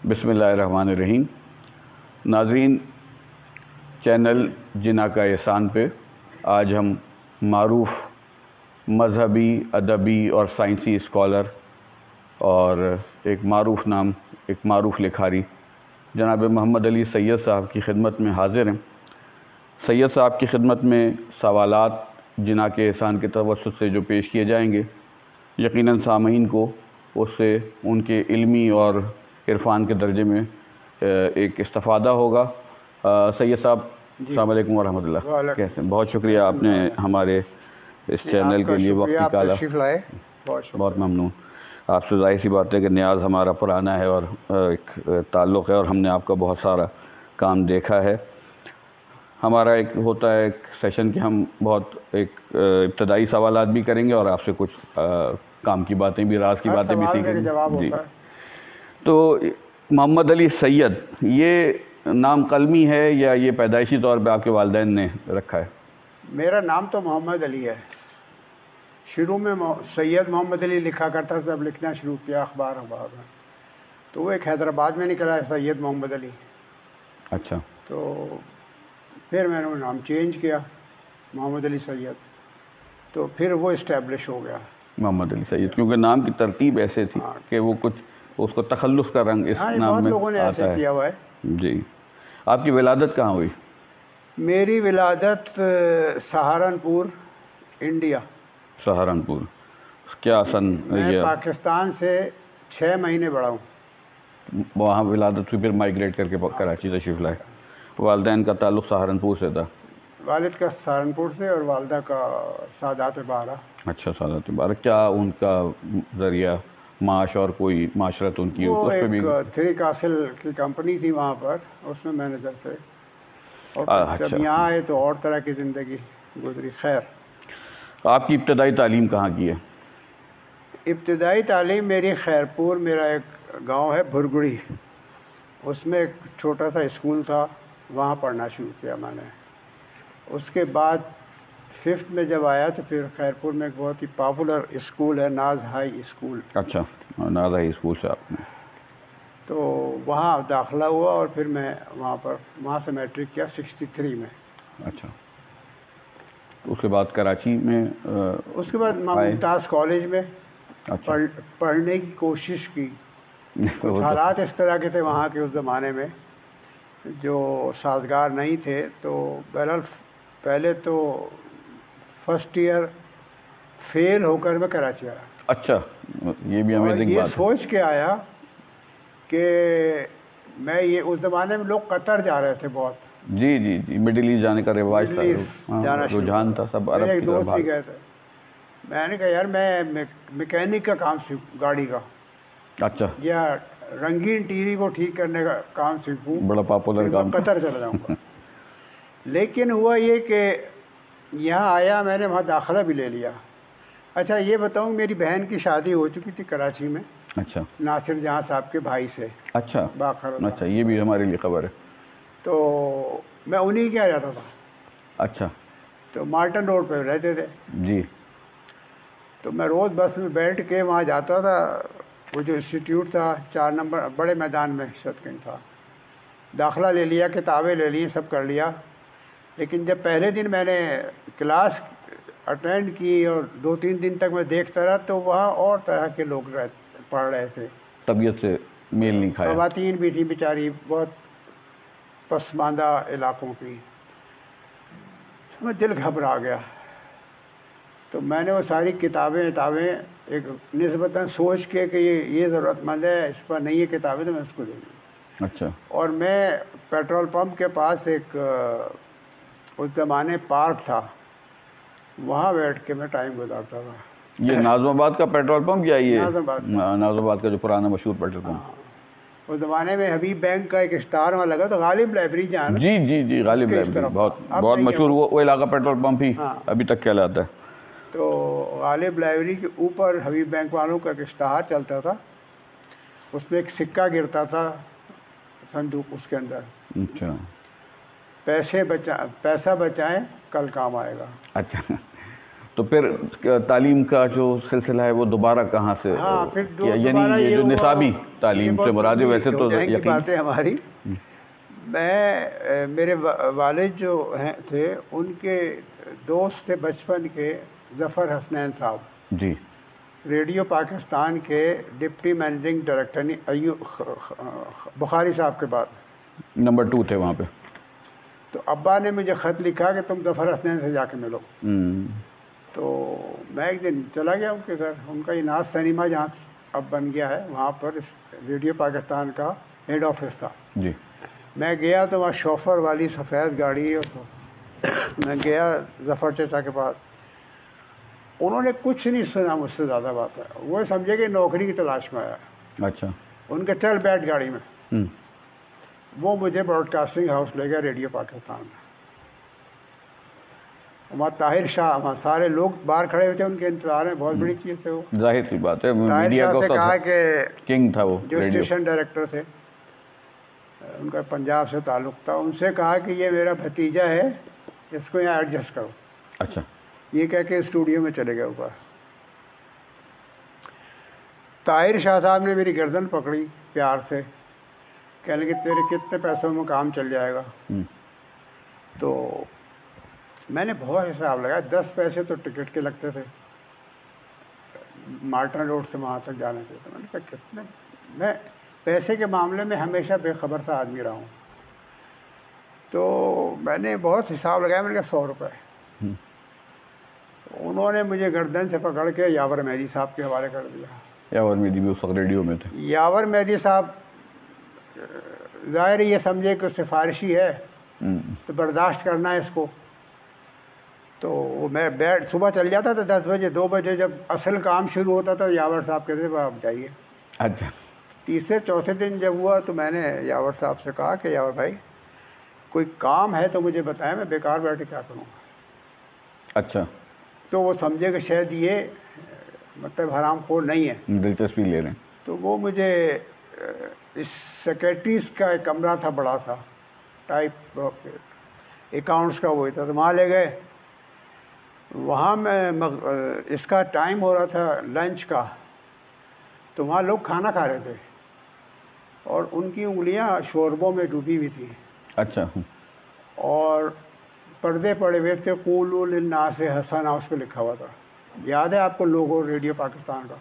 बिस्मिल्लाहिर्रहमानिर्रहीम। नाज़रीन, चैनल जिना का एहसान पे आज हम मारूफ़ मज़हबी, अदबी और साइंसी स्कॉलर और एक मारूफ़ लिखारी जनाब मोहम्मद अली सैयद साहब की खिदमत में हाज़िर हैं। सैयद साहब की खिदमत में सवालात जिना के एहसान के तवस्सुत से जो पेश किए जाएंगे, यकीनन सामीन को उससे उनके इल्मी और इरफ़ान के दर्जे में एक इस्तिफ़ादा होगा। सैयद साहब, अस्सलाम वालेकुम व रहमतुल्लाह। कैसे? बहुत शुक्रिया, आपने हमारे इस चैनल के लिए वक्त निकाला। बहुत ममनून। आपसे ज़ाहिर सी बात है कि न्याज़ हमारा पुराना है और एक ताल्लुक़ है और हमने आपका बहुत सारा काम देखा है। हमारा एक होता है एक सेशन कि हम बहुत एक इब्तदाई सवालात भी करेंगे और आपसे कुछ काम की बातें भी, राज की बातें भी सीखेंगे। जी, तो मोहम्मद अली सैयद, ये नाम कलमी है या ये पैदाइशी तौर पे आपके वालिदैन ने रखा है? मेरा नाम तो मोहम्मद अली है। शुरू में सैयद मोहम्मद अली लिखा करता था, जब लिखना शुरू किया अखबार में, तो वो एक हैदराबाद में निकला है सैयद मोहम्मद अली। अच्छा। तो फिर मैंने वो नाम चेंज किया, मोहम्मद अली सैयद, तो फिर वो इस्टेब्लिश हो गया मोहम्मद अली सैयद, क्योंकि नाम की तरतीब ऐसे थी कि वो कुछ उसको तखल्लुस का रंग इस नाम में लोगों ने आता ऐसे है। किया हुआ है। जी। आपकी विलादत कहाँ हुई? मेरी विलादत सहारनपुर, इंडिया। सहारनपुर। क्या सन? मैं पाकिस्तान से 6 महीने बड़ा हूँ। वहाँ विलादत से फिर माइग्रेट करके कराची तशरीफ़ लाए। वालिदैन का ताल्लुक़ सहारनपुर से था? वालिद का सहारनपुर से और वालदा का सादात बारा। अच्छा, सादात बारा। क्या उनका ज़रिया माश और कोई माशरत उनकी? वो एक 3 कासिल की कंपनी थी वहाँ पर, उसमें मैनेजर थे। और जब यहाँ आए तो और तरह की ज़िंदगी गुजरी। खैर, आपकी इब्तदाई तालीम कहाँ की है? इब्तदाई तालीम मेरी खैरपुर, मेरा एक गांव है भुरगुड़ी, उसमें एक छोटा सा स्कूल था, वहाँ पढ़ना शुरू किया मैंने। उसके बाद 5th में जब आया तो फिर खैरपुर में एक बहुत ही पॉपुलर स्कूल है, नाज हाई स्कूल। अच्छा, नाज हाई स्कूल से आपने? तो वहाँ दाखिला हुआ और फिर मैं वहाँ से मैट्रिक किया 63 में। अच्छा, उसके बाद कराची में उसके बाद मुमताज़ कॉलेज में पढ़ने की कोशिश की। कुछ हालात इस तरह के थे वहाँ के उस ज़माने में जो साजगार नहीं थे। तो बहरहाल पहले तो फर्स्ट ईयर फेल होकर मैं कराची आया। अच्छा, ये भी अमेजिंग बात है। ये सोच के आया कि मैं ये उस ज़माने में लोग कतर जा रहे थे बहुत। जी जी जी, मिडिल ईस्ट जाने का रिवाज था, रुझान था, सब अरब की तरफ भाग गए थे। मैंने कहा यार मैं मैकेनिक का काम सीखूँ, गाड़ी का। अच्छा। या रंगीन टीवी को ठीक करने का काम सीखूँ, बड़ा पॉपुलर काम। कतर चला जाऊँगा। लेकिन हुआ ये कि यहाँ आया, मैंने वहाँ दाखिला भी ले लिया। अच्छा, ये बताऊँ, मेरी बहन की शादी हो चुकी थी कराची में। अच्छा। नासिर जहाँ साहब के भाई से। अच्छा। बाखर। अच्छा, ये भी हमारे लिए खबर है। तो मैं उन्हीं के यहाँ जाता था। अच्छा। तो मार्टन रोड पे रहते थे जी। तो मैं रोज़ बस में बैठ के वहाँ जाता था। वो जो इंस्टीट्यूट था 4 नंबर बड़े मैदान में कहीं था। दाखिला ले लिया, किताबें ले ली, सब कर लिया। लेकिन जब पहले दिन मैंने क्लास अटेंड की और 2-3 दिन तक मैं देखता रहा, तो वहाँ और तरह के लोग पढ़ रहे थे। तबीयत से मेल नहीं खाया। ख़वातीन भी थी बेचारी, बहुत पसमानदा इलाकों की। मैं दिल घबरा गया। तो मैंने वो सारी किताबें एक निस्बतन सोच के कि ये ज़रूरतमंद है, इस पर नहीं है किताबें, तो मैं उसको दे दी। अच्छा। और मैं पेट्रोल पंप के पास एक उस ज़माने पार्क था, वहाँ बैठ के मैं टाइम गुजारता था। ये नाज़िमाबाद का पेट्रोल पंप या ये नाज़िमाबाद का जो पुराना मशहूर पेट्रोल पंप? उस ज़माने में हबीब बैंक का एक स्टार वहाँ लगा, तो गालिब लाइब्रेरी जहाँ। जी जी जी, गालिब लाइब्रेरी बहुत मशहूर, वो इलाका पेट्रोल पंप ही अभी तक कहलाता है। तो गालिब लाइब्रेरी के ऊपर हबीब बैंक वालों का एक इश्तहार चलता था, उसमें एक सिक्का गिरता था संदूक, उसके अंदर। अच्छा। पैसा बचाएं कल काम आएगा। अच्छा, तो फिर तालीम का जो सिलसिला है वो दोबारा कहाँ से हाँ, फिर किया? यानी ये जो निसाबी तालीम से मुराद है, वैसे तो यकीन बात है हमारी। मैं मेरे वालिद जो हैं थे, उनके दोस्त थे बचपन के ज़फ़र हसनैन साहब जी, रेडियो पाकिस्तान के डिप्टी मैनेजिंग डायरेक्टर, नहीं बुखारी साहब के बाद नंबर 2 थे वहाँ पे। तो अब्बा ने मुझे ख़त लिखा कि तुम ज़फ़र हसनैन से जाके मिलो। तो मैं एक दिन चला गया उनके घर। उनका ये नाज सिनेमा जहाँ अब बन गया है, वहाँ पर इस रेडियो पाकिस्तान का हेड ऑफिस था जी। मैं गया तो वहाँ शोफर वाली सफ़ेद गाड़ी, और मैं गया ज़फ़र चाचा के पास। उन्होंने कुछ नहीं सुना मुझसे ज़्यादा बात है, वो समझे कि नौकरी की तलाश में आया। अच्छा। उनके चल बैठ गाड़ी में वो मुझे ब्रॉडकास्टिंग हाउस ले गया रेडियो पाकिस्तान में। वहाँ ताहिर शाह, वहाँ सारे लोग बाहर खड़े हुए थे उनके इंतजार में, बहुत बड़ी चीज़ थे वो। जाहिर सी बात है, ताहिर मीडिया शाह को से कहा कि किंग था वो, जो स्टेशन डायरेक्टर थे, उनका पंजाब से ताल्लुक़ था, उनसे कहा कि ये मेरा भतीजा है, इसको यहाँ एडजस्ट करो। अच्छा। ये कह के स्टूडियो में चले गए ऊपर। ताहिर शाह साहब ने मेरी गर्दन पकड़ी प्यार से, कहने लगे तेरे कितने पैसों में काम चल जाएगा। तो मैंने बहुत हिसाब लगाया, 10 पैसे तो टिकट के लगते थे मार्टन रोड से वहाँ तक जाने के। तो मैंने कहा कितने, मैं पैसे के मामले में हमेशा बेखबर सा आदमी रहा हूँ। तो मैंने बहुत हिसाब लगाया, मैंने कहा 100 रुपये। उन्होंने मुझे गर्दन से पकड़ के यावर मेहदी साहब के हवाले कर दिया। यावर मेहदी भी उस वक्त रेडियो में थे। यावर मेहदी साहब ज़ाहिर ये समझे कि सिफारिशी है तो बर्दाश्त करना है इसको। तो मैं बैठ सुबह चल जाता था 10 बजे, 2 बजे जब असल काम शुरू होता था यावर साहब कहते थे आप जाइए। अच्छा। तीसरे चौथे दिन जब हुआ तो मैंने यावर साहब से कहा कि यावर भाई कोई काम है तो मुझे बताएं, मैं बेकार बैठ के क्या करूँगा। अच्छा। तो वो समझे कि शायद ये मतलब हराम खोर नहीं है, दिलचस्पी ले रहे हैं। तो वो मुझे इस सेक्रेटरीज का एक कमरा था बड़ा सा टाइप अकाउंट्स का वो था, तो वहाँ ले गए। वहाँ मैं इसका टाइम हो रहा था लंच का, तो वहाँ लोग खाना खा रहे थे और उनकी उंगलियाँ शोरबों में डूबी हुई थी। अच्छा। और पर्दे पड़े हुए थे, क़ूलू लिन्नास हसना उस पर लिखा हुआ था। याद है आपको लोगो रेडियो पाकिस्तान का?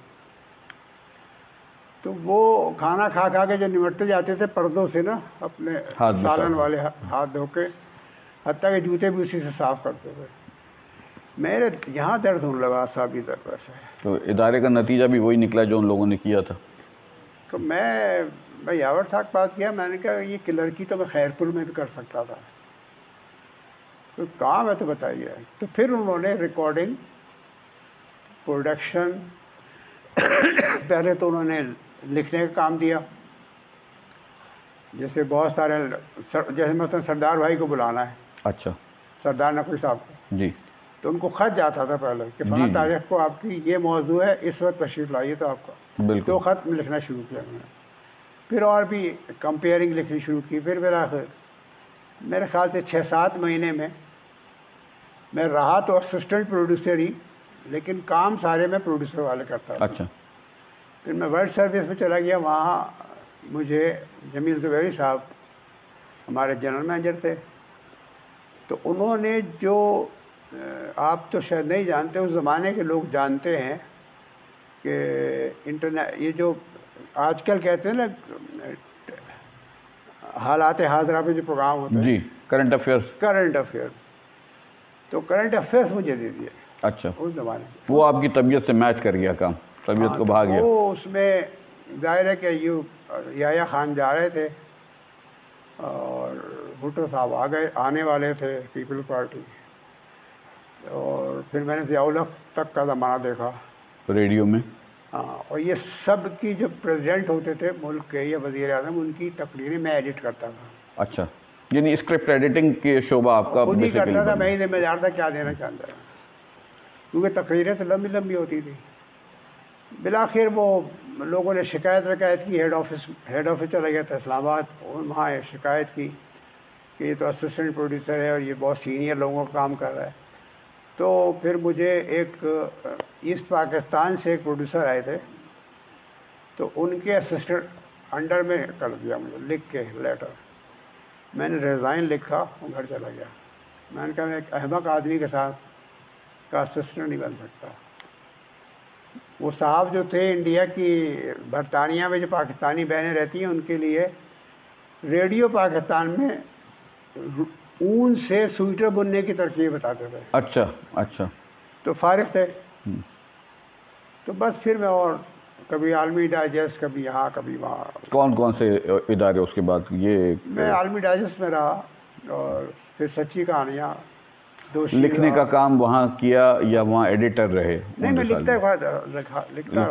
तो वो खाना खा खा के जो निमटते जाते थे पर्दों से ना अपने सालन वाले हाथ धो के, हत्ता के जूते भी उसी से साफ़ करते थे। मेरे यहाँ दर्द होने लगा, साबी दर्द वैसे। तो इदारे का नतीजा भी वही निकला जो उन लोगों ने किया था। तो मैं यावर साहब बात किया, मैंने कहा ये क्लर्की तो मैं खैरपुर में भी कर सकता था, कोई काम है तो बताइए। तो फिर उन्होंने रिकॉर्डिंग, प्रोडक्शन पहले तो उन्होंने लिखने का काम दिया, जैसे बहुत सारे जैसे मतलब सरदार भाई को बुलाना है। अच्छा। सरदार नकवी साहब को जी, तो उनको ख़त जाता था पहले कि फलां तारीख को आपकी ये मौजू है, इस वक्त तशरीफ़ लाइए तो आपका। तो ख़त लिखना शुरू किया मैंने, फिर और भी कंपेयरिंग लिखनी शुरू की। फिर मेरे ख्याल से 6-7 महीने में मैं रहा तो असिस्टेंट प्रोड्यूसर ही, लेकिन काम सारे मैं प्रोड्यूसर वाले करता था। अच्छा। फिर मैं वर्ल्ड सर्विस में चला गया, वहाँ मुझे जमील ज़ुबैरी साहब हमारे जनरल मैनेजर थे। तो उन्होंने जो आप तो शायद नहीं जानते, उस ज़माने के लोग जानते हैं कि इंटरनेट ये जो आजकल कहते हैं ना हालात हाज़िरा पे जो प्रोग्राम होते हैं जी, करंट अफेयर्स, तो करंट अफेयर्स मुझे दे दिए। अच्छा। उस ज़माने वो आपकी तबीयत से मैच कर गया काम, तबीयत को भाग गया। वो उसमें ज़ाहिर है कि याया खान जा रहे थे और भुट्टो साहब आने वाले थे, पीपल पार्टी। और फिर मैंने ज़ियाउल हक तक का ज़माना देखा रेडियो में। हाँ, और ये सब की जो प्रेसिडेंट होते थे मुल्क के या वज़ीर आज़म, उनकी तकरीरें मैं एडिट करता था। अच्छा, यानी स्क्रिप्ट एडिटिंग के शोबा आपका खुद ही करता था, मैं ही जिम्मेदार था क्या देना चाहता था, क्योंकि तकरीरें तो लंबी लंबी होती थी। बिलाखिर वो लोगों ने शिकायत की, हेड ऑफिस चला गया था इस्लामाबाद, और वहाँ शिकायत की कि ये तो असिस्टेंट प्रोड्यूसर है और ये बहुत सीनियर लोगों का काम कर रहा है। तो फिर मुझे एक ईस्ट पाकिस्तान से एक प्रोड्यूसर आए थे, तो उनके असिस्टेंट अंडर में कर दिया मुझे लिख के लेटर। मैंने रिज़ाइन लिखा और घर चला गया। मैंने कहा मैं एक अहमक आदमी के साथ का असिस्टेंट नहीं बन सकता। वो साहब जो थे इंडिया की बरतानिया में जो पाकिस्तानी बहनें रहती हैं उनके लिए रेडियो पाकिस्तान में ऊन से स्वेटर बुनने की तरकीब बताते थे। अच्छा अच्छा। तो फारिग थे। तो बस फिर मैं और कभी आलमी डाइजेस्ट, कभी यहाँ कभी वहाँ। कौन कौन से इदारे उसके बाद ये? मैं आलमी डाइजेस्ट में रहा और फिर सच्ची कहानियाँ लिखने का काम वहाँ किया या वहाँ एडिटर रहे? नहीं, मैं लिखता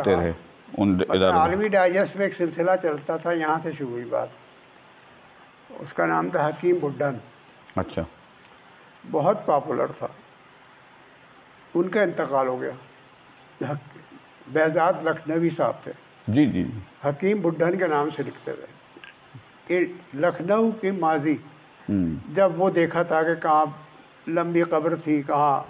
रहे उन इदारों। आलमी डाइजेस्ट में एक सिलसिला चलता था, यहाँ से शुरू हुई बात। उसका नाम था हकीम बुड्ढन। अच्छा। बहुत पॉपुलर था। उनका इंतकाल हो गया। बेहजाद लखनवी साहब थे। जी जी। हकीम बुड्ढन के नाम से लिखते थे। लखनऊ की माजी जब वो देखा था कि कहाँ लंबी कब्र थी, कहाँ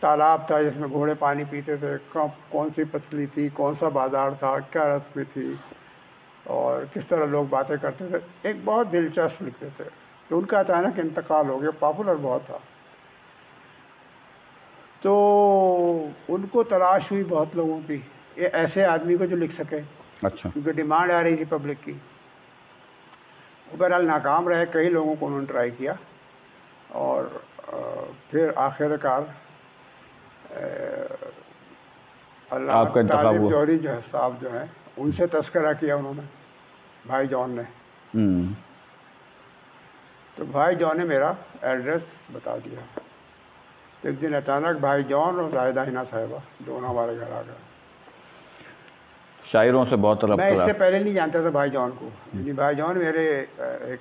तालाब था जिसमें घोड़े पानी पीते थे, कौन सी पतली थी, कौन सा बाजार था, क्या रस्में थी और किस तरह लोग बातें करते थे, एक बहुत दिलचस्प लिखते थे। तो उनका अचानक इंतकाल हो गया। पॉपुलर बहुत था। तो उनको तलाश हुई बहुत लोगों की, ये ऐसे आदमी को जो लिख सके। अच्छा। क्योंकि डिमांड आ रही थी पब्लिक की। बहरहाल नाकाम रहे, कई लोगों को उन्होंने ट्राई किया और फिर आखिरकार आपका तालिब जौहरी जो है साहब जो है उनसे तस्करा किया उन्होंने, भाई जॉन ने। तो भाई जॉन ने मेरा एड्रेस बता दिया। तो एक दिन अचानक भाई जॉन और जाहिदा हिना साहिबा दोनों हमारे घर आ गए। शायरों से बहुत तरफ। मैं इससे पहले नहीं जानता था भाई जॉन को। यानी भाई जॉन मेरे एक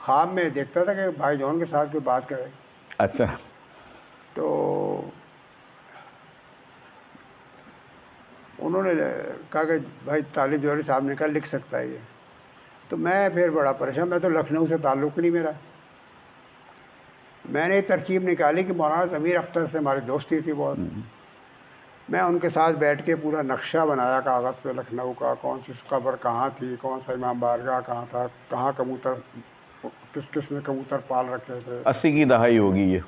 ख्वाब में देखता था कि भाई जॉन के साथ कोई बात करे। अच्छा। तो उन्होंने कहा कि भाई तालिब जौहरी साहब ने कहा लिख सकता है ये। तो मैं फिर बड़ा परेशान, मैं तो लखनऊ से ताल्लुक़ नहीं मेरा। मैंने एक तरकीब निकाली कि मौलाना ज़मीर अख्तर से हमारी दोस्ती थी बहुत। मैं उनके साथ बैठ के पूरा नक्शा बनाया कागज़ पे लखनऊ का, कौन सी कब्र कहाँ थी, कौन सा इमाम बारगाह कहाँ था, कहाँ कबूतर किस किस ने कबूतर पाल रखे थे। 80 की दहाई होगी ये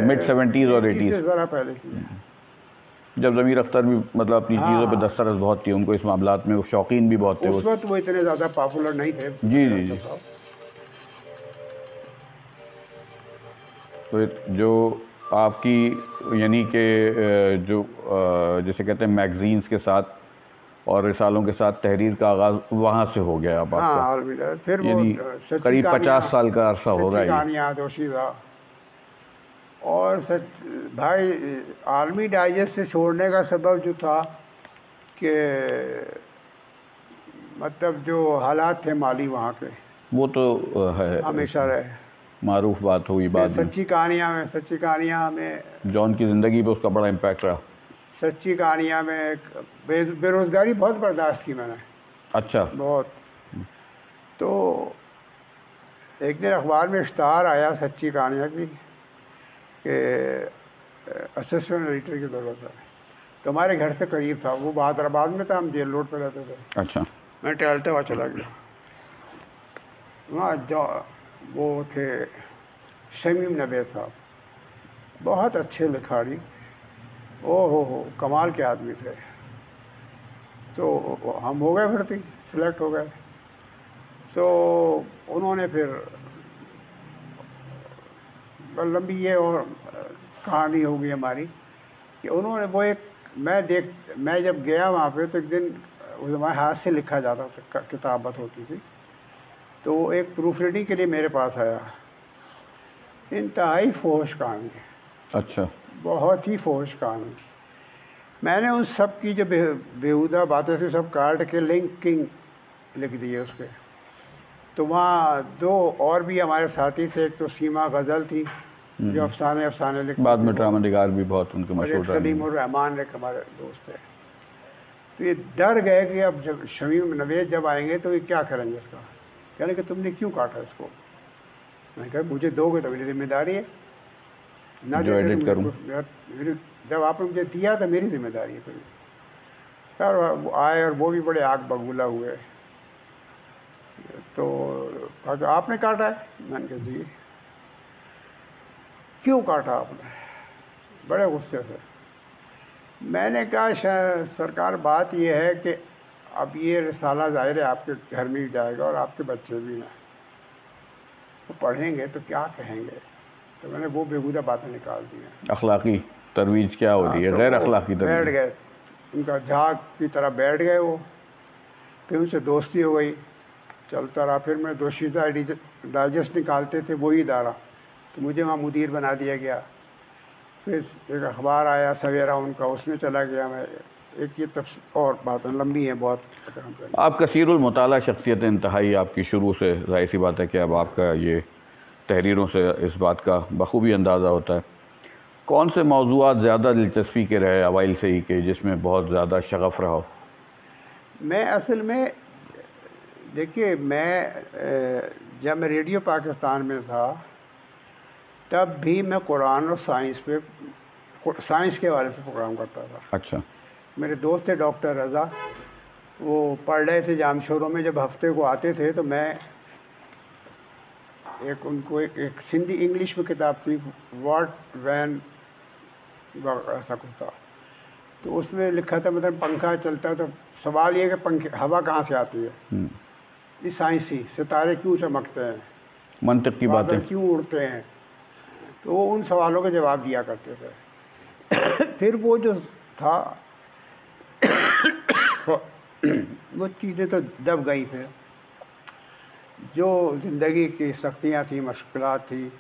मिड 70s और 80s से ज़रा पहले की है। जब ज़मीर अख्तर भी मतलब अपनी चीज़ों पे दस्तरस बहुत थी, उनको इस मामलात में वो शौकीन भी बहुत थे। उस वक्त वो इतने ज़्यादा पॉपुलर नहीं थे। जी जी जी। तो जो आपकी यानी कि जो जैसे कहते हैं मैगज़ीन्स के साथ और रिसालों के साथ तहरीर का आगाज़ वहाँ से हो गया अब आपका। हाँ, फिर वो करीब 50 साल का अरसा हो रहा है। कहानियाँ दोशीदा और सच भाई आलमी डाइजेस्ट से छोड़ने का सबब जो था कि मतलब जो हालात थे माली वहाँ के, वो तो है हमेशा रहे, मारूफ बात हुई बाद में। सच्ची कहानियाँ में जॉन की ज़िंदगी पे उसका बड़ा इम्पैक्ट रहा। सच्ची कहानियाँ में बेरोज़गारी बहुत बर्दाश्त की मैंने। अच्छा। बहुत। तो एक दिन अखबार में इश्तहार आया सच्ची कहानियाँ की कि असिस्टेंट एडिटर की ज़रूरत है। तो हमारे घर से करीब था, वो बहादुराबाद में था, हम जेल रोड पर रहते थे। अच्छा। मैं टहलते हुआ चला गया वहाँ। जो वो थे शमीम नवेद साहब, बहुत अच्छे लिखारी, हो कमाल के आदमी थे। तो हम हो गए भर्ती, सिलेक्ट हो गए। तो उन्होंने फिर लंबी ये और कहानी हो गई हमारी कि उन्होंने वो एक मैं जब गया वहाँ पे तो एक दिन हमारे हाथ से लिखा जाता था, किताबत होती थी। तो एक प्रूफ रीडिंग के लिए मेरे पास आया। इंतहाई फोहश कहानी। अच्छा। बहुत ही फोहश कहानी। मैंने उन सब की जो बेहुदा बातें थी सब काट के लिंकिंग लिख दिए उस पर। तो वहाँ दो और भी हमारे साथी थे, एक तो सीमा गज़ल थी जो अफसाने लिख, बाद में ड्रामा निगार भी बहुत उनके मशहूर, सलीम उर रहमान एक हमारे दोस्त थे। तो ये डर गए कि अब जब शमीम नवेद जब आएंगे तो ये क्या करेंगे इसका। कहने कि तुमने क्यों काटा इसको। मैंने कहा मुझे दोगे तो मेरी जिम्मेदारी है, ना जो देते एडिट तो करूँ। जब आपने मुझे दिया तो मेरी जिम्मेदारी है फिर। और वो आए और वो भी बड़े आग बबूला हुए। तो कहा कि आपने काटा है? मैंने कहा जी। क्यों काटा आपने? बड़े गुस्से से। मैंने कहा सरकार बात ये है कि अब ये रिसाला ज़ाहिर है आपके घर में ही जाएगा और आपके बच्चे भी हैं, तो पढ़ेंगे तो क्या कहेंगे। तो मैंने वो बेहूदा बातें निकाल दी हैं। अखलाकी तरवीज क्या होती है, तो गैर वो अखलाकी बैठ तरवीज। गए, उनका झाग की तरह बैठ गए वो। फिर उनसे दोस्ती हो गई, चलता रहा। फिर मैं दोशीज़ा डाइजेस्ट निकालते थे वही इदारा, तो मुझे वहाँ मुदीर बना दिया गया। फिर एक अखबार आया सवेरा उनका, उसमें चला गया मैं। एक ये और बातें लंबी हैं बहुत। आप कसीरुल मुताला शख्सियत इंतहाई आपकी शुरू से, जाहिर सी बात है कि अब आपका ये तहरीरों से इस बात का बखूबी अंदाज़ा होता है। कौन से मौज़ूआत ज़्यादा दिलचस्पी के रहे अवाइल से ही के, जिसमें बहुत ज़्यादा शगफ़ रहा हो? मैं असल में देखिए, जब मैं रेडियो पाकिस्तान में था तब भी मैं कुरान और साइंस के हवाले से प्रोग्राम करता था। अच्छा। मेरे दोस्त थे डॉक्टर रज़ा, वो पढ़ रहे थे जामशोरों में, जब हफ्ते को आते थे तो मैं उनको एक सिंधी इंग्लिश में किताब थी, व्हाट वैन ऐसा कुछ था, तो उसमें लिखा था मतलब पंखा चलता है तो सवाल ये कि पंखे हवा कहाँ से आती है, ये साइंसी, सितारे क्यों चमकते हैं, मंतिक की बातें क्यों उड़ते हैं, तो वो उन सवालों के जवाब दिया करते थे। फिर वो जो था वो चीज़ें तो दब गई। फिर जो ज़िंदगी की सख्तियाँ थी, मुश्किलात थी,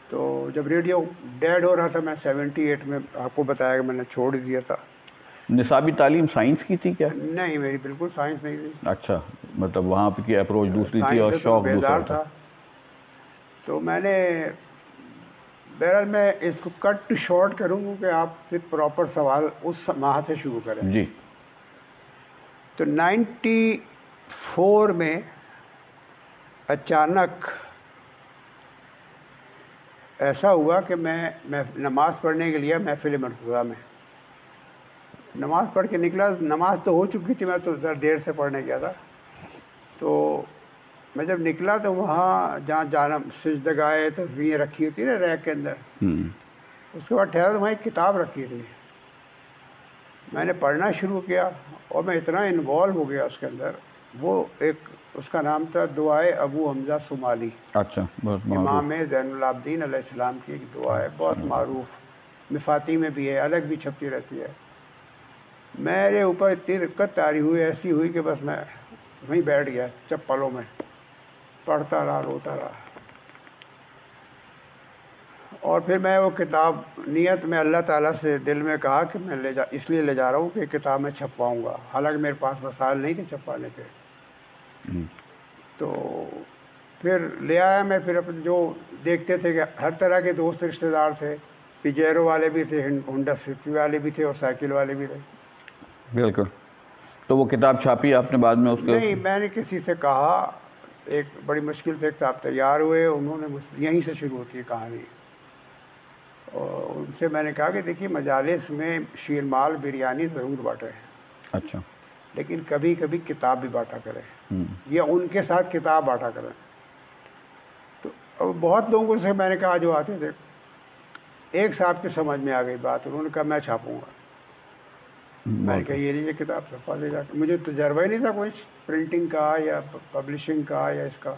तो जब रेडियो डेड हो रहा था, मैं 78 में आपको बताया कि मैंने छोड़ दिया था। निसाबी तालीम साइंस की थी क्या? नहीं, मेरी बिल्कुल साइंस नहीं थी। अच्छा, मतलब वहाँ की अप्रोच दूसरी थी और तो शौक़ दूसरा बेजार था। तो मैंने बहरहाल मैं इसको कट टू शॉर्ट करूँ कि आप फिर प्रॉपर सवाल उस माह से शुरू करें जी। तो 94 में अचानक ऐसा हुआ कि मैं नमाज़ पढ़ने के लिए महफिल मर्तज़ा में नमाज़ पढ़ के निकला। नमाज तो हो चुकी थी, मैं तो देर से पढ़ने गया था। तो मैं जब निकला तो वहाँ जहाँ जाना सिजदगाह तस्वीरें रखी होती है ना रैक के अंदर, उसके बाद ठहरा तो वहाँ एक किताब रखी थी। मैंने पढ़ना शुरू किया और मैं इतना इन्वॉल्व हो गया उसके अंदर। वो एक उसका नाम था दुआए अबू हमज़ा सुमाली। अच्छा, बहुत इमाम ज़ैनुल आबिदीन अलैहिस्सलाम की एक दुआ है, बहुत मारूफ, मिफ़ाती में भी है, अलग भी छपती रहती है। मेरे ऊपर इतनी दिक्कत तारी हुई, ऐसी हुई कि बस मैं वहीं बैठ गया चप्पलों में, पढ़ता रहा, रोता रहा। और फिर मैं वो किताब नियत में अल्लाह ताला से दिल में कहा कि मैं इसलिए ले जा रहा हूँ कि किताब में छपवाऊँगा। हालांकि मेरे पास वसाइल नहीं थे छपवाने के। तो फिर ले आया मैं। फिर अपने जो देखते थे कि हर तरह के दोस्त रिश्तेदार थे, पिजेरो वाले भी थे, होंडा सिटी वाले भी थे और साइकिल वाले भी थे। बिल्कुल। तो वो किताब छापी आपने बाद में उसके? नहीं, मैंने किसी से कहा, एक बड़ी मुश्किल से किताब तैयार हुए, उन्होंने मुझसे, यहीं से शुरू होती है कहानी, और उनसे मैंने कहा कि देखिए मजालिस में शीरमाल बिरयानी ज़रूर बाँटें। अच्छा। लेकिन कभी कभी किताब भी बांटा करें, या उनके साथ किताब बांटा करें। तो अब बहुत लोगों से मैंने कहा जो आते थे, एक साहब के समझ में आ गई बात, उन्होंने कहा मैं छापूँगा। मैंने कहा ये लीजिए किताब छपा ले जाकर। मुझे तजर्बा ही नहीं था कोई प्रिंटिंग का या पब्लिशिंग का या इसका।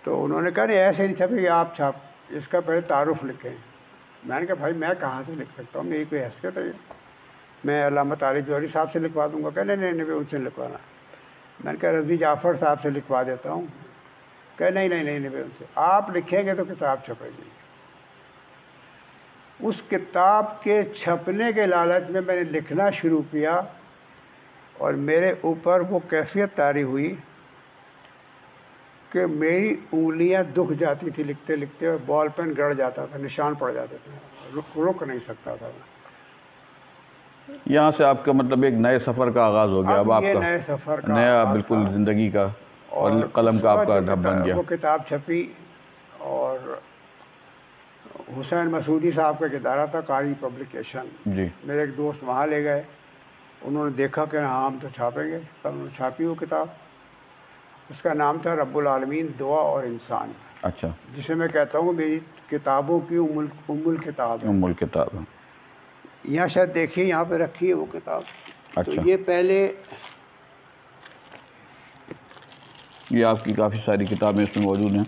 तो उन्होंने कहा नहीं ऐसे नहीं छपेगी, आप छाप, इसका पहले तारुफ लिखें। मैंने कहा भाई मैं कहाँ से लिख सकता हूँ, मेरी कोई हैसियत है, मैं अल्लामा तारिक जौहरी साहब से लिखवा दूँगा। कह नहीं नहीं उनसे लिखवाना। मैंने कहा रज़ी जाफ़र साहब से लिखवा देता हूँ। कह नहीं नहीं नहीं नहीं उनसे, आप लिखेंगे तो किताब छपेगी। उस किताब के छपने के लालच में मैंने लिखना शुरू किया और मेरे ऊपर वो कैफियत तारी हुई कि मेरी उंगलियां दुख जाती थी लिखते लिखते, और बॉल पेन गड़ जाता था, निशान पड़ जाते थे, रुक नहीं सकता था। यहाँ से आपका मतलब एक नए सफ़र का आगाज़ हो गया। अब आपका नए सफ़र का नया बिल्कुल ज़िंदगी का और कलम का आपका जो ढब बन गया। वो किताब छपी और हुसैन मसूदी साहब का इदारा था कारी पब्लिकेशन, जी मेरे एक दोस्त वहाँ ले गए, उन्होंने देखा कि हाँ हम तो छापेंगे, तब उन्होंने छापी वो किताब। उसका नाम था रब्बुल आलमीन दुआ और इंसान, अच्छा, जिसे मैं कहता हूँ मेरी किताबों की उम्मुल किताब है। उम्मुल किताब। यहाँ शायद देखिए, यहाँ पे रखी है वो किताब। तो अच्छा, ये पहले ये आपकी काफ़ी सारी किताबें इसमें मौजूद हैं।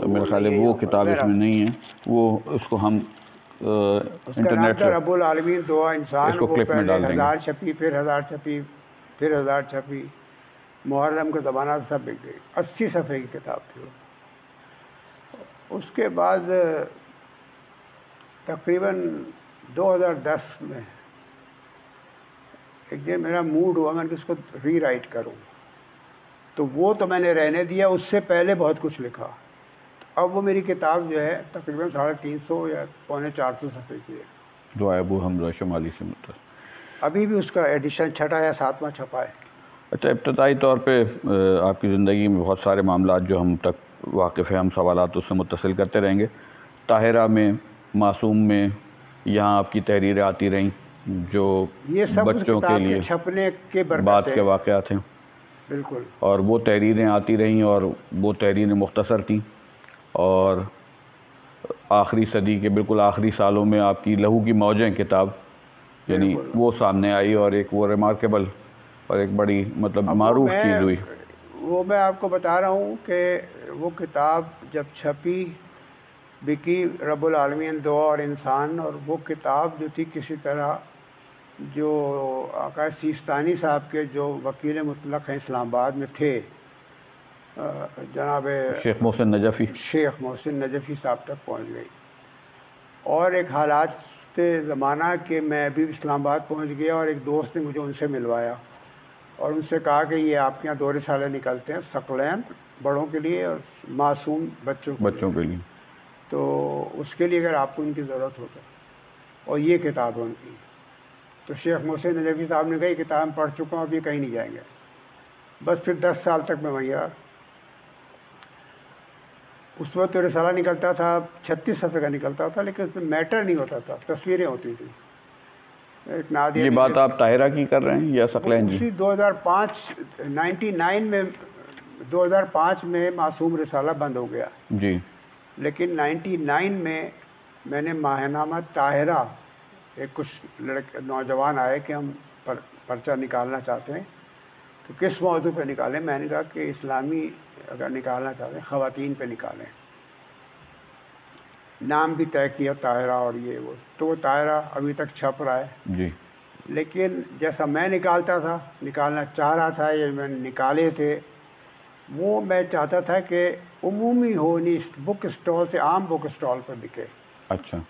मेरा ख्याल है नहीं वो है, किताब मेरा इसमें नहीं है, वो उसको हम उसका नाम इंटरनेट था से रब्बुल आलमीन दुआ इंसान। इसको वो क्लिप में पहले डाल देंगे। 1000 छपी, फिर 1000 छपी, फिर 1000 छपी। मुहर्रम का ज़माना सब बिक गई। 80 सफ़े की किताब थी वो। उसके बाद तकरीबन 2010 में एक दिन मेरा मूड हुआ मैंने इसको रीराइट करूं, तो वो तो मैंने रहने दिया। उससे पहले बहुत कुछ लिखा। अब वो मेरी किताब जो है तकरीबन 350 या पौने 400 सफ़े की है। दुआ अबू हमजा शुमाली से मुतल। अभी भी उसका एडिशन 6वां या 7वां छपा है। अच्छा, इब्तदाई तौर पे आपकी ज़िंदगी में बहुत सारे मामलात जो हम तक वाकिफ़ हैं, हम सवालात उससे मुत्तसिल करते रहेंगे। ताहिरा में, मासूम में, यहाँ आपकी तहरीरें आती रहीं जो ये सब उस बच्चों के किताब लिए के छपने के बाद बरकत के है। वाक़यात हैं, बिल्कुल। और वो तहरीरें आती रहीं और वो तहरीरें मुख्तसर थीं। और आखिरी सदी के बिल्कुल आखिरी सालों में आपकी लहू की मौजें किताब, यानी बिल्कुल। वो सामने आई और एक वो रिमार्केबल और एक बड़ी मतलब अब मारूफ चीज़ हुई। वो मैं आपको बता रहा हूँ कि वो किताब जब छपी, बिकी, रब्बुल आलमीन दुआ और इंसान, और वो किताब जो थी किसी तरह जो आका सिस्तानी साहब के जो वकील मुतलक हैं इस्लामाबाद में थे, जनाब शेख मोहसिन नजफ़ी शेख मोहसिन नजफ़ी साहब तक पहुँच गई। और एक हालात ज़माना के मैं भी इस्लामाबाद पहुँच गया और एक दोस्त ने मुझे उनसे मिलवाया और उनसे कहा कि ये आपके यहाँ 2 रिसाले निकलते हैं, सकलैन बड़ों के लिए और मासूम बच्चों के लिए, तो उसके लिए अगर आपको उनकी ज़रूरत हो तो। और ये किताब है उनकी। तो शेख मोहसिन नजफ़ी साहब ने कहा ये किताब मैं पढ़ चुका हूँ, अभी कहीं नहीं जाएंगे। बस फिर 10 साल तक मैं वहीं रहा। उस वक्त तो रिसाला निकलता था 36 सफ़े का निकलता था, लेकिन उसमें मैटर नहीं होता था, तस्वीरें होती थी। एक नादिया ये बात आप ताहिरा की कर रहे हैं या सकलैन की? उसी 99 में 2005 में मासूम रिसाला बंद हो गया जी। लेकिन 99 में मैंने माहनामा ताहिरा, एक कुछ नौजवान आए कि हम पर्चा निकालना चाहते हैं, तो किस मौजू पे निकालें? मैंने कहा कि इस्लामी अगर निकालना चाहते हैं ख़वातीन पे निकालें। नाम भी तय किया ताहिरा और ये वो, तो वो ताहिरा अभी तक छप रहा है जी। लेकिन जैसा मैं निकालता था, निकालना चाह रहा था या मैंने निकाले थे, वो मैं चाहता था कि उमूमी हो, नहीं बुक स्टॉल से आम बुक स्टॉल पर बिके। अच्छा,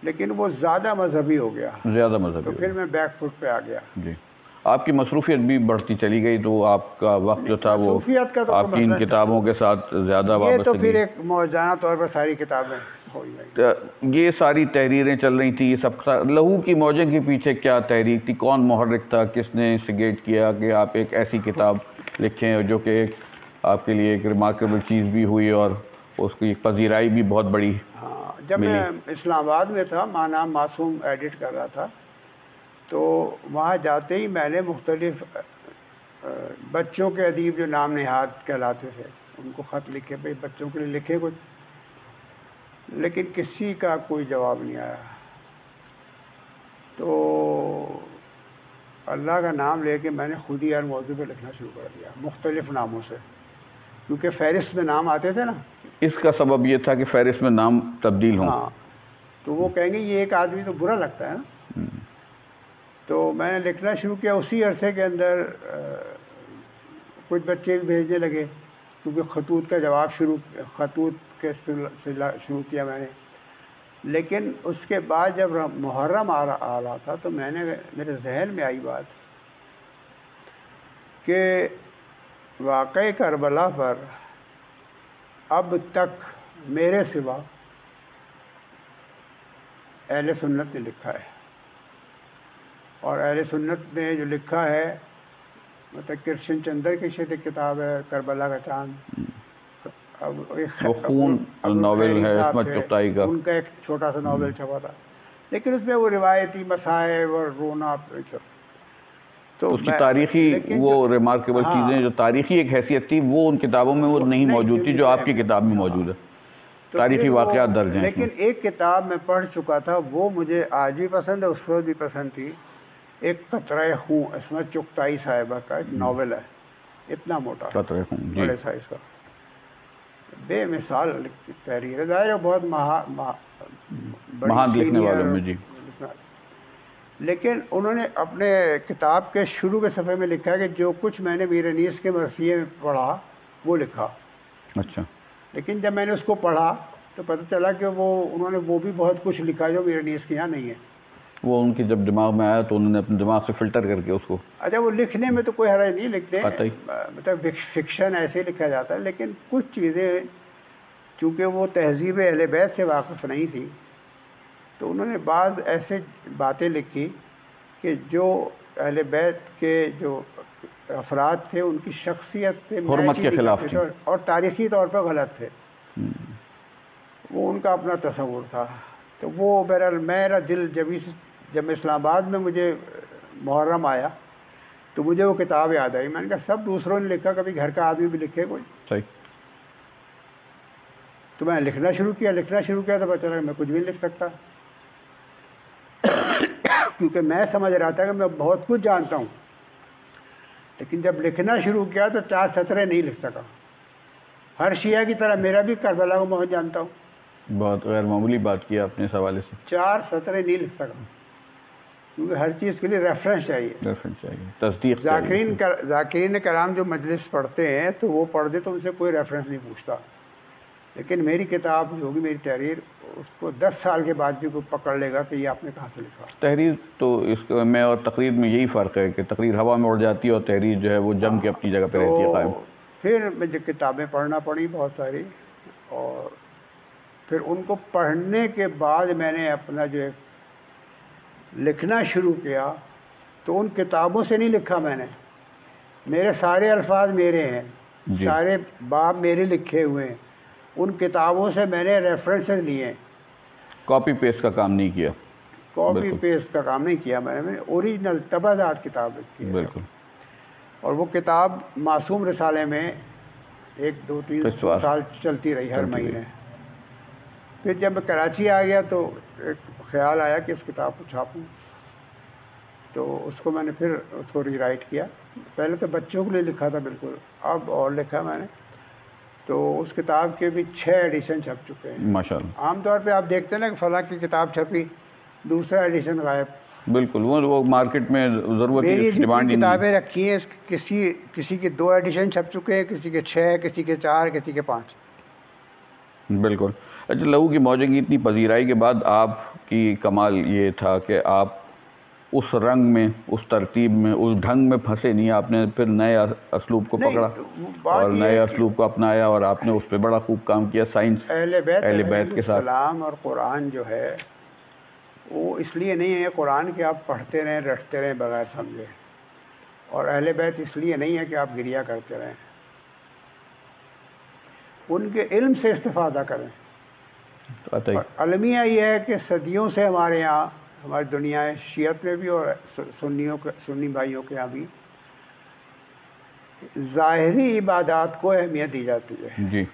लेकिन वो ज़्यादा मजहबी हो गया, ज़्यादा मजहबी तो फिर मैं बैक फुट पे आ गया। जी। आपकी मसरूफियत भी बढ़ती चली गई, तो आपका वक्त जो था वो मसरूफियत का तो आपकी इन किताबों के साथ ज़्यादा ये तो वाबस्तगी। फिर एक मौज़ाना तौर पर सारी किताबें हो गई। ये सारी तहरीरें चल रही थी, ये सब लहू की मौजें के पीछे क्या तहरीक थी? कौन मुहर्रिक था? किसने इंस्टिगेट किया कि आप एक ऐसी किताब लिखें जो कि आपके लिए एक रिमार्केबल चीज़ भी हुई और उसकी पजीराई भी बहुत बड़ी? हाँ, जब मैं इस्लामाबाद में था, माना मासूम एडिट कर रहा था, तो वहाँ जाते ही मैंने मुख्तलिफ बच्चों के अदीब जो नाम नेहाद कहलाते थे उनको ख़त लिखे, भाई बच्चों के लिए लिखे कुछ, लेकिन किसी का कोई जवाब नहीं आया। तो अल्लाह का नाम लेके मैंने खुद ही हर मौजू पे लिखना शुरू कर दिया, मुख्तलिफ़ नामों से, क्योंकि फ़हरिस्त में नाम आते थे ना। इसका सबब ये था कि फ़हरिस्त में नाम तब्दील हों। हाँ, तो वो कहेंगे ये एक आदमी तो बुरा लगता है ना। तो मैंने लिखना शुरू किया। उसी अरसे के अंदर कुछ बच्चे भी भेजने लगे, क्योंकि खतूत का जवाब खतूत के शुरू किया मैंने। लेकिन उसके बाद जब मुहर्रम आ रहा था, तो मेरे जहन में आई बात कि वाक़ई करबला पर अब तक मेरे सिवा अहले सुन्नत ने लिखा है, और अहले सुन्नत ने जो लिखा है मतलब कृष्ण चंद्र की शायद एक किताब है, करबला का चांद। अब वो खून नॉवेल है इस्मत चुगताई का, उनका एक छोटा सा नॉवेल छपा था, लेकिन उसमें वो रिवायती मसाइब और रोना तो उसकी तारीखी वो रिमार्केबल चीज़ें जो तारीखी एक हैसियत थी वो उन किताबों में वो नहीं मौजूद थी जो आपकी किताब में मौजूद है। तो तारीखी वाक़यात दर्ज हैं। लेकिन एक किताब मैं पढ़ चुका था, वो मुझे आज भी पसंद है, उस वक्त भी पसंद थी। एक कतरा खूं, इस्मत चुगताई साहिबा का एक नावल है, इतना मोटा, कतरा खूं, बड़े साइज का, बेमिसाल तहरीर है। ज़ाहिर है बहुत महान लिखने वालों में जी। लेकिन उन्होंने अपने किताब के शुरू के सफ़े में लिखा है कि जो कुछ मैंने मीर अनीस के मरसिये में पढ़ा वो लिखा। अच्छा। लेकिन जब मैंने उसको पढ़ा तो पता चला कि उन्होंने वो भी बहुत कुछ लिखा जो मीर अनीस के यहाँ नहीं है। वो उनके जब दिमाग में आया तो उन्होंने अपने दिमाग से फ़िल्टर करके उसको, अच्छा, वो लिखने में तो कोई हर्ज नहीं, लिखते हैं मतलब फिक्शन ऐसे ही लिखा जाता है, लेकिन कुछ चीज़ें चूँकि वो तहज़ीब अहले बैत से वाकिफ़ नहीं थी तो उन्होंने बाज़ ऐसे बातें लिखी कि जो अहले बैत के जो अफराद थे उनकी शख्सियत से हुर्मत के खिलाफ थी और तारीख़ी तौर पर गलत थे। वो उनका अपना तस्वुर था। तो वो बहरहाल मेरा दिल जब इस्लामाबाद में मुझे मुहर्रम आया तो मुझे वो किताब याद आई। मैंने कहा सब दूसरों ने लिखा, कभी घर का आदमी भी लिखे कोई। सही। तो मैं लिखना शुरू किया तो पता चला मैं कुछ भी नहीं लिख सकता क्योंकि मैं समझ रहा था कि मैं बहुत कुछ जानता हूँ, लेकिन जब लिखना शुरू किया तो 4 सतरें नहीं लिख सका। हर शिया की तरह मेरा भी करबला को बहुत जानता हूँ। बहुत गैर मामूली बात की आपने इस हवाले से। 4 सतरें नहीं लिख सका क्योंकि हर चीज़ के लिए रेफरेंस चाहिए, तस्दीक। ज़ाकिरीन कराम जो मजलिस पढ़ते हैं तो वो पढ़ दे तो उनसे कोई रेफरेंस नहीं पूछता, लेकिन मेरी किताब जो होगी, मेरी तहरीर, उसको 10 साल के बाद भी कोई पकड़ लेगा कि ये आपने कहाँ से लिखा। तहरीर तो इसमें और तकरीर में यही फ़र्क है कि तकरीर हवा में उड़ जाती है और तहरीर जो है वो जम के अपनी जगह पर रहती है कायम। फिर मुझे किताबें पढ़ना पड़ी बहुत सारी, और फिर उनको पढ़ने के बाद मैंने अपना जो लिखना शुरू किया तो उन किताबों से नहीं लिखा मैंने। मेरे सारे अल्फाज मेरे हैं, सारे बाब मेरे लिखे हुए हैं, उन किताबों से मैंने रेफरेंसेस लिए। कॉपी पेस्ट का काम नहीं किया। कॉपी पेस्ट का काम नहीं किया मैंने ओरिजिनल तबादात किताब लिखी है। बिल्कुल। और वो किताब मासूम रिसाले में 1, 2, 3 साल चलती रही हर महीने। फिर जब मैं कराची आ गया तो एक ख़्याल आया कि इस किताब को छापूं, तो उसको मैंने फिर उसको रीराइट किया। पहले तो बच्चों के लिए लिखा था बिल्कुल, अब और लिखा मैंने। तो उस किताब के भी 6 एडिशन छप चुके हैं माशाअल्लाह। आमतौर पे आप देखते हैं ना कि फ़लाँ की किताब छपी, दूसरा एडिशन गायब। बिल्कुल, वो मार्केट में ज़रूरत मेरी जितनी किताबें रखी हैं किसी के 2 एडिशन छप चुके हैं, किसी के 6, किसी के 4, किसी के 5। बिल्कुल। अच्छा, लहू की मौजे की इतनी पजीराई के बाद आपकी कमाल ये था कि आप उस रंग में, उस तरतीब में, उस ढंग में फंसे नहीं। आपने फिर नए असलूब को पकड़ा और नए असलूब को अपनाया और आपने उस पर बड़ा खूब काम किया। साइंस अहले बैत के साथ सलाम और कुरान जो है वो इसलिए नहीं है कुरान कि आप पढ़ते रहें, रटते रहें बगैर समझे, और अहले बैत इसलिए नहीं है कि आप गिरिया करते रहें। उनके इल्म से इस्तिफ़ादा करें। तो अलमिया ये है कि सदियों से हमारे यहाँ, हमारी दुनिया शियत में भी और सुन्नी भाइयों के यहाँ भी ज़ाहिरी इबादत को अहमियत दी जाती है जी।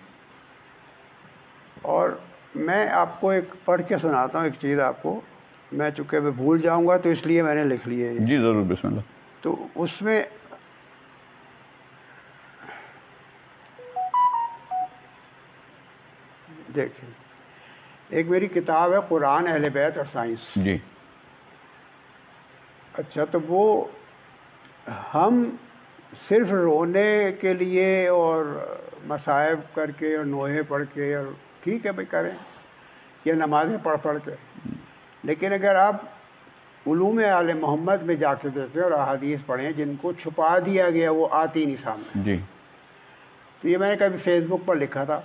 और मैं आपको एक पढ़ के सुनाता हूँ एक चीज़ आपको, मैं चूँकि मैं भूल जाऊँगा तो इसलिए मैंने लिख ली है जी। ज़रूर, बिस्मिल्लाह। तो उसमें देखिए, एक मेरी किताब है कुरान, अहले बैत और साइंस जी। अच्छा, तो वो हम सिर्फ रोने के लिए और मसाइब करके और नोहे पढ़ के, और ठीक है भाई करें, या नमाज़ें पढ़ के, लेकिन अगर आप उलूम आले मोहम्मद में जाके देखें और अहादीस पढ़ें जिनको छुपा दिया गया वो आती नहीं सामने जी। तो ये मैंने कभी फेसबुक पर लिखा था,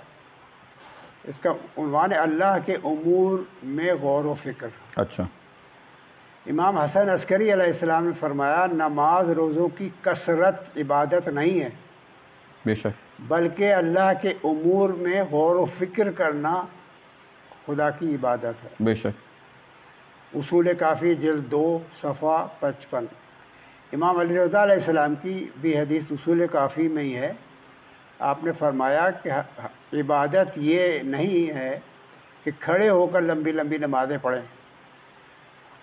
इसका उन्वान है अल्लाह के उमूर में गौर व फिक्र। अच्छा। इमाम हसन अस्करी अलैहिस्सलाम ने फरमाया, नमाज रोज़ों की कसरत इबादत नहीं है, बेशक, बल्कि अल्लाह के उमूर में गौर व फिक्र करना खुदा की इबादत है। बेशक। उसूल काफ़ी जिल्द 2 सफ़ा 55। इमाम अली रज़ा अलैहिस्सलाम की भी हदीस उसूल काफ़ी में ही है। आपने फरमाया कि इबादत ये नहीं है कि खड़े होकर लंबी लंबी नमाज़ें पढ़ें,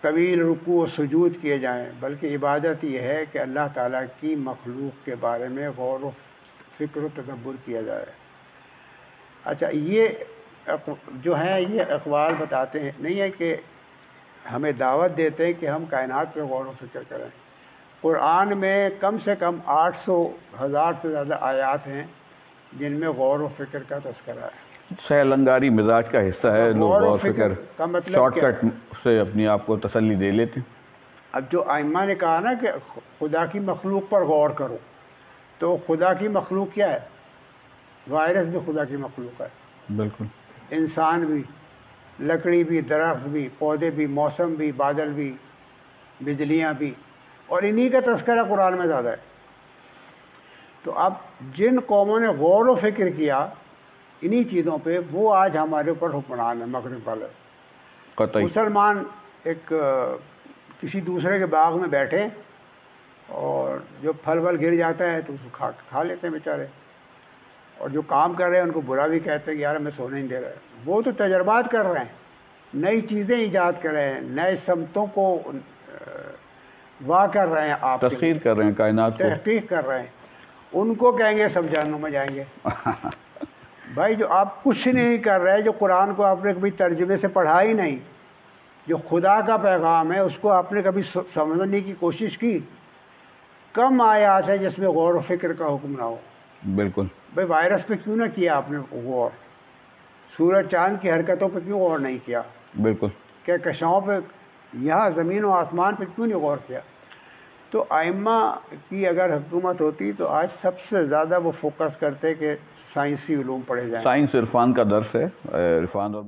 तवील रुकू और सुजूद किए जाएं, बल्कि इबादत ये है कि अल्लाह ताला की मखलूक के बारे में गौर व फ़िक्र व तदब्बुर किया जाए। अच्छा, ये जो है ये अक़वाल बताते हैं, नहीं है कि हमें दावत देते हैं कि हम कायनात पर गौर व फ़िक्र करें। कुरान में कम से कम 800,000 से ज़्यादा आयात हैं जिनमें गौर व फ़िक्र का तज़किरा है। सैलंगारी मिजाज का हिस्सा है, लोग गौर व गौर फ़िक्र फिक्र का मतलब शॉर्टकट से अपनी आप को तसल्ली दे लेते हैं। अब जो आइम्मा ने कहा ना कि खुदा की मखलूक पर गौर करो, तो खुदा की मखलूक क्या है? वायरस भी खुदा की मखलूक है, बिल्कुल। इंसान भी, लकड़ी भी, दरख्त भी, पौधे भी, मौसम भी, बादल भी, बिजलियाँ भी, और इन्हीं का तज़किरा कुरान में ज़्यादा है। तो अब जिन कौमों ने गौर व फिक्र किया इन्हीं चीज़ों पे, वो आज हमारे ऊपर हुक्मरान है, मगरिब वाले। कतई। मुसलमान एक किसी दूसरे के बाग में बैठे और जो फल वल गिर जाता है तो उसको खा लेते हैं बेचारे, और जो काम कर रहे हैं उनको बुरा भी कहते हैं कि यार हमें सोने नहीं दे रहे। वो तो तजर्बात कर रहे हैं, नई चीज़ें ईजाद कर रहे हैं, नए समतों को वाह कर रहे हैं, आप तस्खीर कर रहे हैं कायनात को, तहकीक कर रहे हैं। उनको कहेंगे सब जहन्नुम में जाएंगे। भाई, जो आप कुछ नहीं कर रहे, जो कुरान को आपने कभी तर्जुमे से पढ़ा ही नहीं, जो खुदा का पैगाम है उसको आपने कभी समझने की कोशिश की? कम आयात है जिसमें गौर व फिक्र का हुक्म ना हो। बिल्कुल। भाई, वायरस पे क्यों ना किया आपने गौर? सूरज चांद की हरकतों पे क्यों गौर नहीं किया? बिल्कुल। क्या कशाओं पे, यहाँ ज़मीन और आसमान पे क्यों नहीं गौर किया? तो आइम्मा की अगर हुकूमत होती तो आज सबसे ज़्यादा वो फोकस करते कि साइंसी उलूम पढ़े जाएं। साइंस इरफान का दर्स है, इरफान और